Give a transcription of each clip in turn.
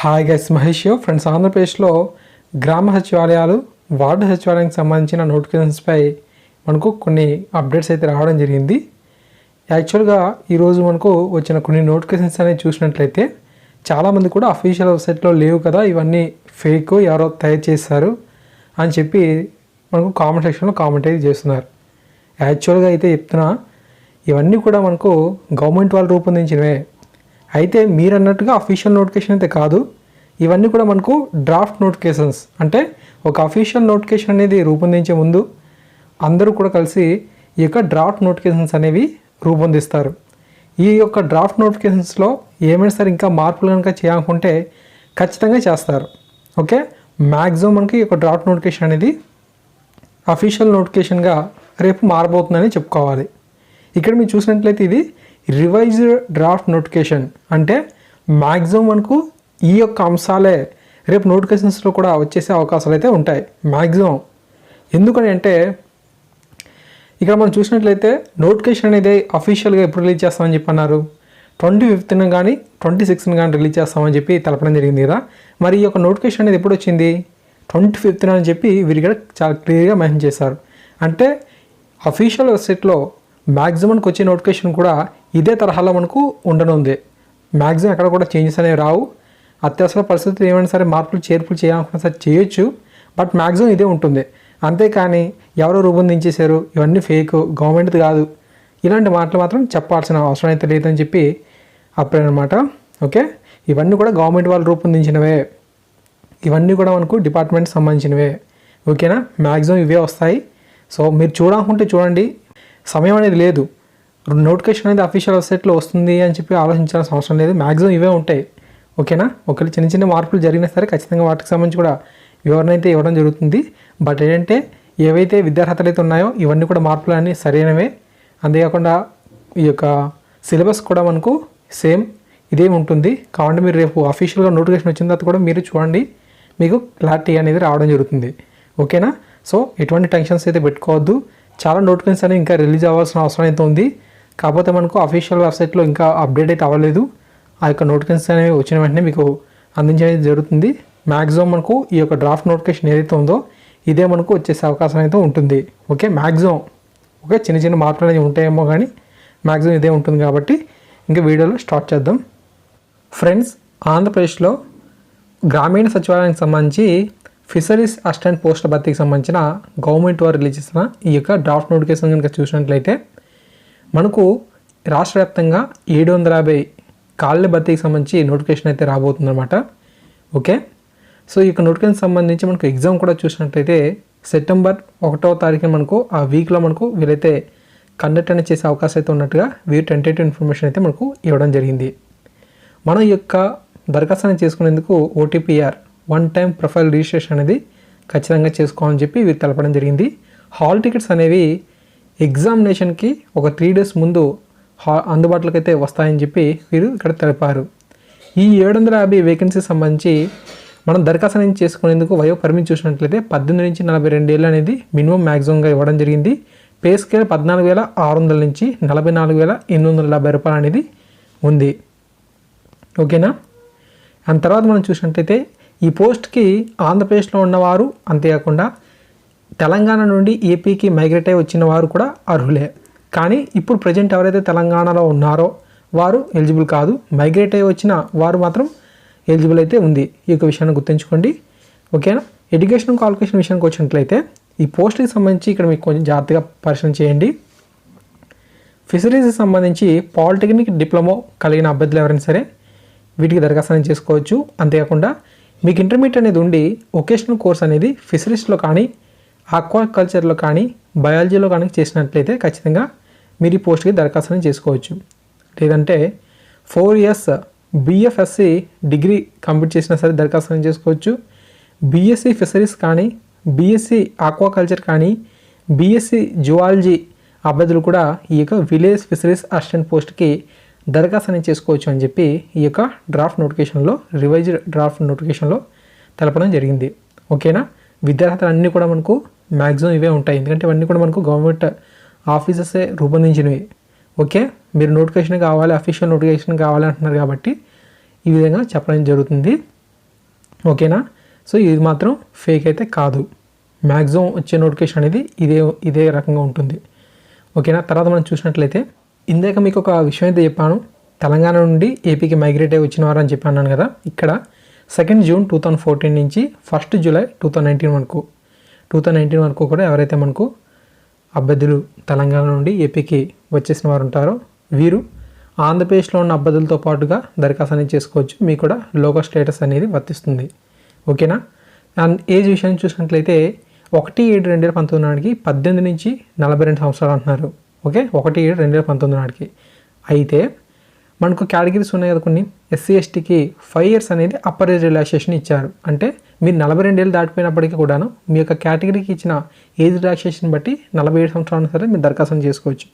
Hi guys, Mahesh friends. ఆంధ్రప్రదేశ్లో గ్రామ సచివాలయాలు, వార్డు సచివాలయానికి సంబంధించిన నోటిఫికేషన్స్పై మనకు కొన్ని అప్డేట్స్ అయితే రావడం జరిగింది. యాక్చువల్గా ఈరోజు మనకు వచ్చిన కొన్ని నోటిఫికేషన్స్ అనేవి చూసినట్లయితే చాలామంది కూడా అఫీషియల్ వెబ్సైట్లో లేవు కదా, ఇవన్నీ ఫేక్, ఎవరో తయారు చేస్తారు అని చెప్పి మనకు కామెంట్ సెక్షన్లో కామెంట్ అయితే చేస్తున్నారు. యాక్చువల్గా అయితే చెప్తున్నా, ఇవన్నీ కూడా మనకు గవర్నమెంట్ వాళ్ళు రూపొందించినవే. అయితే మీరు అన్నట్టుగా అఫీషియల్ నోటిఫికేషన్ అయితే కాదు, ఇవన్నీ కూడా మనకు డ్రాఫ్ట్ నోటిఫికేషన్స్. అంటే ఒక అఫీషియల్ నోటిఫికేషన్ అనేది రూపొందించే ముందు అందరూ కూడా కలిసి ఈ యొక్క డ్రాఫ్ట్ నోటిఫికేషన్స్ అనేవి రూపొందిస్తారు. ఈ యొక్క డ్రాఫ్ట్ నోటిఫికేషన్స్లో ఏమైనా సరే ఇంకా మార్పులు కనుక చేయాలనుకుంటే ఖచ్చితంగా చేస్తారు. ఓకే, మ్యాక్సిమం మనకి ఈ యొక్క డ్రాఫ్ట్ నోటిఫికేషన్ అనేది అఫీషియల్ నోటిఫికేషన్గా రేపు మారబోతుందని చెప్పుకోవాలి. ఇక్కడ మీరు చూసినట్లయితే ఇది రివైజ్డ్ డ్రాఫ్ట్ నోటిఫికేషన్. అంటే మ్యాక్సిమం మనకు ఈ యొక్క అంశాలే రేపు నోటిఫికేషన్స్లో కూడా వచ్చేసే అవకాశాలు అయితే ఉంటాయి మ్యాక్సిమం. ఎందుకని అంటే ఇక్కడ మనం చూసినట్లయితే నోటిఫికేషన్ అనేది అఫీషియల్గా ఎప్పుడు రిలీజ్ చేస్తామని చెప్పి అన్నారు, 25th కానీ 26th కానీ రిలీజ్ చేస్తామని చెప్పి తెలపడం జరిగింది కదా. మరి ఈ యొక్క నోటిఫికేషన్ అనేది ఎప్పుడు వచ్చింది? 25th అని చెప్పి వీరికి చాలా క్లియర్గా మెన్షన్ చేశారు. అంటే అఫీషియల్ వెబ్సైట్లో మ్యాక్సిమంకి వచ్చే నోటిఫికేషన్ కూడా ఇదే తరహాలో మనకు ఉండనుంది. మ్యాక్సిమం ఎక్కడ కూడా చేంజెస్ అనేవి రావు. అత్యవసర పరిస్థితులు ఏమైనా సరే మార్పులు చేర్పులు చేయాలనుకున్నా సరే చేయొచ్చు, బట్ మ్యాక్సిమం ఇదే ఉంటుంది. అంతేకాని ఎవరో రూపొందించేశారు, ఇవన్నీ ఫేక్, గవర్నమెంట్ది కాదు, ఇలాంటి మాటలు మాత్రం చెప్పాల్సిన అవసరం అయితే లేదని చెప్పి అప్పుడనమాట. ఓకే, ఇవన్నీ కూడా గవర్నమెంట్ వాళ్ళు రూపొందించినవే, ఇవన్నీ కూడా మనకు డిపార్ట్మెంట్కి సంబంధించినవే. ఓకేనా, మ్యాక్సిమం ఇవే వస్తాయి. సో మీరు చూడాలనుకుంటే చూడండి, సమయం అనేది లేదు. నోటిఫికేషన్ అనేది అఫీషియల్ వెబ్సైట్లో వస్తుంది అని చెప్పి ఆలోచించాల్సిన అవసరం లేదు. మ్యాక్సిమం ఇవే ఉంటాయి. ఓకేనా, ఒకవేళ చిన్న చిన్న మార్పులు జరిగినా సరే ఖచ్చితంగా వాటికి సంబంధించి కూడా వివరణ అయితే ఇవ్వడం జరుగుతుంది. బట్ ఏంటంటే ఏవైతే విద్యార్హతలు అయితే ఉన్నాయో ఇవన్నీ కూడా మార్పులు అన్నీ సరైనవే. అంతేకాకుండా ఈ యొక్క సిలబస్ కూడా మనకు సేమ్ ఇదే ఉంటుంది. కాబట్టి మీరు రేపు అఫీషియల్గా నోటిఫికేషన్ వచ్చిన తర్వాత కూడా మీరు చూడండి, మీకు క్లారిటీ అనేది రావడం జరుగుతుంది. ఓకేనా, సో ఎటువంటి టెన్షన్స్ అయితే పెట్టుకోవద్దు. చాలా నోటిఫికేషన్స్ అనేవి ఇంకా రిలీజ్ అవ్వాల్సిన అవసరం అయితే ఉంది. కాకపోతే మనకు అఫీషియల్ వెబ్సైట్లో ఇంకా అప్డేట్ అయితే అవ్వలేదు. ఆ యొక్క నోటిఫికేషన్స్ అనేవి వచ్చిన వెంటనే మీకు అందించడం జరుగుతుంది. మ్యాక్సిమం మనకు ఈ యొక్క డ్రాఫ్ట్ నోటిఫికేషన్ ఏదైతే ఉందో ఇదే మనకు వచ్చేసే అవకాశం అయితే ఉంటుంది. ఓకే, మ్యాక్సిమం ఓకే, చిన్న చిన్న మార్పులు అనేవి ఉంటాయేమో కానీ మ్యాక్సిమం ఇదే ఉంటుంది. కాబట్టి ఇంకా వీడియోలో స్టార్ట్ చేద్దాం. ఫ్రెండ్స్, ఆంధ్రప్రదేశ్లో గ్రామీణ సచివాలయానికి సంబంధించి ఫిషరీస్ అసిస్టెంట్ పోస్టుల భర్తీకి సంబంధించిన గవర్నమెంట్ వారు రిలీజ్ చేసిన ఈ యొక్క డ్రాఫ్ట్ నోటిఫికేషన్ కనుక చూసినట్లయితే మనకు రాష్ట్ర వ్యాప్తంగా 750 ఖాళీల భర్తీకి సంబంధించి నోటిఫికేషన్ అయితే రాబోతుందన్నమాట. ఓకే, సో ఈ యొక్క నోటిఫికేషన్ సంబంధించి మనకు ఎగ్జామ్ కూడా చూసినట్లయితే సెప్టెంబర్ 1వ తారీఖున మనకు ఆ వీక్లో మనకు వీరైతే కండక్ట్ అనేది చేసే అవకాశం అయితే ఉన్నట్టుగా వీరు టెంటేటివ్ ఇన్ఫర్మేషన్ అయితే మనకు ఇవ్వడం జరిగింది. మనం ఈ యొక్క దరఖాస్తు చేసుకునేందుకు OTPR one time profile registration అనేది ఖచ్చితంగా చేసుకోవాలని చెప్పి వీరు తెలపడం జరిగింది. హాల్ టికెట్స్ అనేవి ఎగ్జామినేషన్కి ఒక 3 days ముందు అందుబాటులోకి అయితే వస్తాయని చెప్పి వీరు ఇక్కడ తెలిపారు. ఈ 750 వేకెన్సీ సంబంధించి మనం దరఖాస్తు చేసుకునేందుకు వయో పరిమితి చూసినట్లయితే 18 నుంచి 42 ఏళ్ళు అనేది మినిమం మ్యాక్సిమంగా ఇవ్వడం జరిగింది. పే స్కేల్ 14,600 నుంచి 44,870 రూపాయలు అనేది ఉంది. ఓకేనా, అండ్ తర్వాత మనం చూసినట్లయితే ఈ పోస్ట్కి ఆంధ్రప్రదేశ్లో ఉన్నవారు, అంతేకాకుండా తెలంగాణ నుండి ఏపీకి మైగ్రేట్ అయి వచ్చిన వారు కూడా అర్హులే. కానీ ఇప్పుడు ప్రజెంట్ ఎవరైతే తెలంగాణలో ఉన్నారో వారు ఎలిజిబుల్ కాదు. మైగ్రేట్ అయి వచ్చిన వారు మాత్రం ఎలిజిబుల్ అయితే ఉంది. ఈ యొక్క విషయాన్ని గుర్తుంచుకోండి. ఓకేనా, ఎడ్యుకేషన్ క్వాలిఫికేషన్ విషయానికి వచ్చినట్లయితే ఈ పోస్ట్కి సంబంధించి ఇక్కడ మీకు కొంచెం జాగ్రత్తగా పరిశీలన చేయండి. ఫిషరీస్కి సంబంధించి పాలిటెక్నిక్ డిప్లొమా కలిగిన అభ్యర్థులు ఎవరైనా సరే వీటికి దరఖాస్తు చేసుకోవచ్చు. అంతేకాకుండా మీకు ఇంటర్మీడియట్ అనేది ఉండి వొకేషనల్ కోర్స్ అనేది ఫిషరీస్లో కానీ, ఆక్వాకల్చర్లో కానీ, బయాలజీలో కానీ చేసినట్లయితే ఖచ్చితంగా మీరు ఈ పోస్ట్కి దరఖాస్తు చేసుకోవచ్చు. లేదంటే 4 years BFSC డిగ్రీ కంప్లీట్ చేసినా సరే దరఖాస్తు చేసుకోవచ్చు. BSc ఫిషరీస్ కానీ, BSc ఆక్వాకల్చర్ కానీ, BSc జువాలజీ అభ్యర్థులు కూడా ఈ యొక్క విలేజ్ ఫిషరీస్ అసిస్టెంట్ పోస్ట్కి దరఖాస్తు చేసుకోవచ్చు అని చెప్పి ఈ యొక్క డ్రాఫ్ట్ నోటిఫికేషన్లో, రివైజ్డ్ డ్రాఫ్ట్ నోటిఫికేషన్లో తెలపడం జరిగింది. ఓకేనా, విద్యార్హతలు అన్నీ కూడా మనకు మ్యాక్సిమం ఇవే ఉంటాయి. ఎందుకంటే ఇవన్నీ కూడా మనకు గవర్నమెంట్ ఆఫీసెసే రూపొందించినవి. ఓకే, మీరు నోటిఫికేషన్ కావాలి, అఫీషియల్ నోటిఫికేషన్ కావాలి అంటున్నారు కాబట్టి ఈ విధంగా చెప్పడం జరుగుతుంది. ఓకేనా. సో ఇది మాత్రం ఫేక్ అయితే కాదు, మ్యాక్సిమం వచ్చే నోటిఫికేషన్ అనేది ఇదే రకంగా ఉంటుంది. ఓకేనా. తర్వాత మనం చూసినట్లయితే ఇందాక మీకు ఒక విషయం అయితే చెప్పాను, తెలంగాణ నుండి ఏపీకి మైగ్రేట్ అయ్యి వచ్చిన వారు అని చెప్పాను కదా. ఇక్కడ 2 జూన్ 2014 నుంచి 1 జూలై 2019 వరకు కూడా ఎవరైతే మనకు అభ్యర్థులు తెలంగాణ నుండి ఏపీకి వచ్చేసిన వారు ఉంటారో వీరు ఆంధ్రప్రదేశ్లో ఉన్న అభ్యర్థులతో పాటుగా దరఖాస్తు అనేది చేసుకోవచ్చు. మీకు కూడా లోకల్ స్టేటస్ అనేది వర్తిస్తుంది. ఓకేనా. అండ్ ఏజ్ విషయాన్ని చూసినట్లయితే 1/7/2019 నాటికి 18 నుంచి 42 సంవత్సరాలు అంటున్నారు. ఓకే, 1/7/2019 నాటికి. అయితే మనకు కేటగిరీస్ ఉన్నాయి కదా కొన్ని. ఎస్సీ ఎస్టీకి 5 years అనేది అప్పర్ ఏజ్ రిలాక్సేషన్ ఇచ్చారు. అంటే మీరు 42 ఏళ్ళు దాటిపోయినప్పటికీ కూడాను మీ యొక్క కేటగిరీకి ఇచ్చిన ఏజ్ రిలాక్సేషన్ బట్టి 47 సంవత్సరాలు సరే మీరు దరఖాస్తు చేసుకోవచ్చు.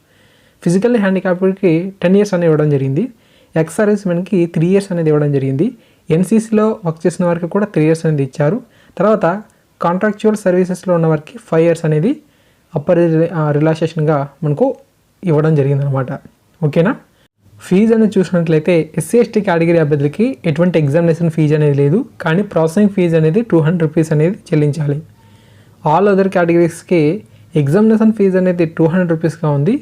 ఫిజికల్లీ హ్యాండిక్యాప్డ్కి 10 years అనేది ఇవ్వడం జరిగింది. ఎక్స్ సర్వీస్ మెన్కి 3 years అనేది ఇవ్వడం జరిగింది. ఎన్సీసీలో వర్క్ చేసిన వారికి కూడా 3 years అనేది ఇచ్చారు. తర్వాత కాంట్రాక్చువల్ సర్వీసెస్లో ఉన్న వారికి 5 years అనేది అప్పర్ ఏజ్ రిలాక్సేషన్గా మనకు ఇవ్వడం జరిగిందనమాట. ఓకేనా. ఫీజు అనేది చూసినట్లయితే ఎస్సీ ఎస్టీ కేటగిరీ అభ్యర్థులకి ఎటువంటి ఎగ్జామినేషన్ ఫీజు అనేది లేదు, కానీ ప్రాసెసింగ్ ఫీజు అనేది 200 రూపీస్ అనేది చెల్లించాలి. ఆల్ అదర్ కేటగిరీస్కి ఎగ్జామినేషన్ ఫీజు అనేది 200 రూపీస్గా ఉంది,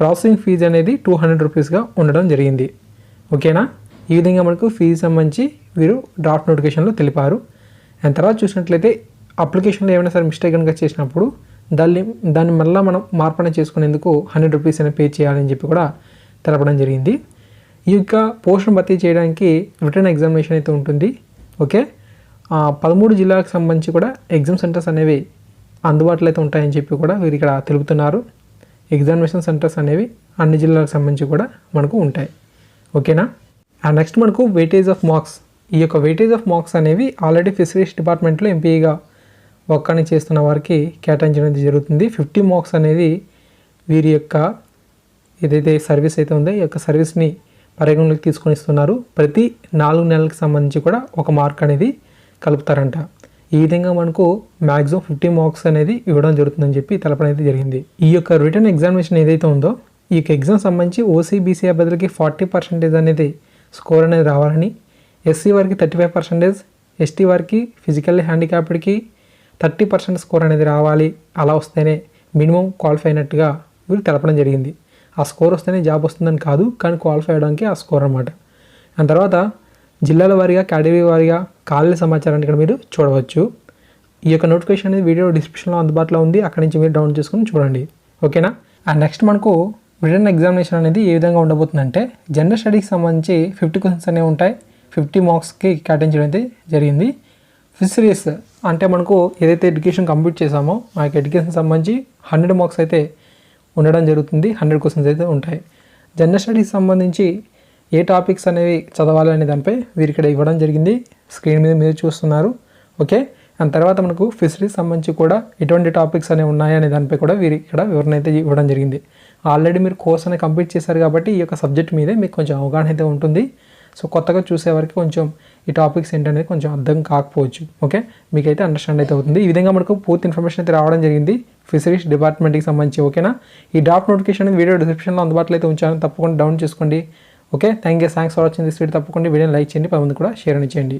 ప్రాసెసింగ్ ఫీజు అనేది 200 రూపీస్గా ఉండడం జరిగింది. ఓకేనా. ఈ విధంగా మనకు ఫీజు సంబంధించి వీరు డ్రాఫ్ట్ నోటిఫికేషన్లో తెలిపారు. అండ్ తర్వాత చూసినట్లయితే అప్లికేషన్లో ఏమైనా సరే మిస్టేక్ కనుక చేసినప్పుడు దాన్ని మళ్ళీ మనం మార్పణ చేసుకునేందుకు 100 రూపీస్ అనేది పే చేయాలని చెప్పి కూడా తెలపడం జరిగింది. ఈ యొక్క పోస్టును భర్తీ చేయడానికి రిటర్న్ ఎగ్జామినేషన్ అయితే ఉంటుంది. ఓకే, 13 జిల్లాలకు సంబంధించి కూడా ఎగ్జామ్ సెంటర్స్ అనేవి అందుబాటులో అయితే ఉంటాయని చెప్పి కూడా వీరు ఇక్కడ తెలుపుతున్నారు. ఎగ్జామినేషన్ సెంటర్స్ అనేవి అన్ని జిల్లాలకు సంబంధించి కూడా మనకు ఉంటాయి. ఓకేనా. అండ్ నెక్స్ట్ మనకు వెయిటేజ్ ఆఫ్ మార్క్స్. ఈ యొక్క వెయిటేజ్ ఆఫ్ మార్క్స్ అనేవి ఆల్రెడీ ఫిషరీస్ డిపార్ట్మెంట్లో ఎంపీగా వర్క్ అని చేస్తున్న వారికి కేటాయించడం జరుగుతుంది. 50 మార్క్స్ అనేది వీరి యొక్క ఏదైతే సర్వీస్ అయితే ఉందో ఈ యొక్క సర్వీస్ని పరిగణలోకి తీసుకొని ఇస్తున్నారు. ప్రతి 4 నెలలకు సంబంధించి కూడా 1 మార్క్ అనేది కలుపుతారంట. ఈ విధంగా మనకు మ్యాక్సిమం 50 మార్క్స్ అనేది ఇవ్వడం జరుగుతుందని చెప్పి తెలపడం అయితే జరిగింది. ఈ యొక్క రిటర్న్ ఎగ్జామినేషన్ ఏదైతే ఉందో ఈ యొక్క ఎగ్జామ్ సంబంధించి ఓసీబీసీ అభ్యర్థులకి 40% అనేది స్కోర్ అనేది రావాలని, ఎస్సీ వారికి 35%, ఎస్టీ వారికి ఫిజికల్లీ హ్యాండిక్యాప్డ్కి 30% స్కోర్ అనేది రావాలి. అలా వస్తేనే మినిమం క్వాలిఫై అయినట్టుగా వీరు తెలపడం జరిగింది. ఆ స్కోర్ వస్తేనే జాబ్ వస్తుందని కాదు, కానీ క్వాలిఫై అవ్వడానికి ఆ స్కోర్ అనమాట. దాని తర్వాత జిల్లాల వారీగా కేటగిరీ వారీగా ఖాళీల సమాచారాన్ని ఇక్కడ మీరు చూడవచ్చు. ఈ యొక్క నోటిఫికేషన్ అనేది వీడియో డిస్క్రిప్షన్లో అందుబాటులో ఉంది, అక్కడి నుంచి మీరు డౌన్లోడ్ చేసుకుని చూడండి. ఓకేనా. అండ్ నెక్స్ట్ మనకు రిటర్న్ ఎగ్జామినేషన్ అనేది ఏ విధంగా ఉండబోతుందంటే జనరల్ స్టడీకి సంబంధించి 50 క్వశ్చన్స్ అనేవి ఉంటాయి. 50 మార్క్స్కి కేటాయించడం అయితే జరిగింది. ఫిషరీస్ అంటే మనకు ఏదైతే ఎడ్యుకేషన్ కంప్లీట్ చేసామో ఆ యొక్క ఎడ్యుకేషన్ సంబంధించి 100 మార్క్స్ అయితే ఉండడం జరుగుతుంది. 100 క్వశ్చన్స్ అయితే ఉంటాయి. జనరల్ స్టడీస్ సంబంధించి ఏ టాపిక్స్ అనేవి చదవాలి అనే దానిపై వీరు ఇక్కడ ఇవ్వడం జరిగింది. స్క్రీన్ మీద మీరు చూస్తున్నారు. ఓకే. అండ్ తర్వాత మనకు ఫిషరీస్ సంబంధించి కూడా ఎటువంటి టాపిక్స్ అనేవి ఉన్నాయి అనే దానిపై కూడా వీరు ఇక్కడ వివరణ అయితే ఇవ్వడం జరిగింది. ఆల్రెడీ మీరు కోర్స్ అనేది కంప్లీట్ చేశారు కాబట్టి ఈ యొక్క సబ్జెక్ట్ మీదే మీకు కొంచెం అవగాహన అయితే ఉంటుంది. సో కొత్తగా చూసేవారికి కొంచెం ఈ టాపిక్స్ ఏంటనేది కొంచెం అర్థం కాకపోవచ్చు. ఓకే, మీకైతే అండర్స్టాండ్ అయితే అవుతుంది. ఈ విధంగా మనకు పూర్తి ఇన్ఫర్మేషన్ అయితే రావడం జరిగింది ఫిషరీస్ డిపార్ట్మెంట్కి సంబంధించి. ఓకేనా. ఈ డ్రాఫ్ట్ నోటిఫికేషన్ వీడియో డిస్క్రిప్షన్లో అందుబాటులో అయితే ఉంచాను, తప్పకుండా డౌన్ చేసుకోండి. Okay, thanks for watching this video. తప్పకుండా వీడియోని లైక్ చేయండి, 10 మంది కూడా షేర్ అని చేయండి.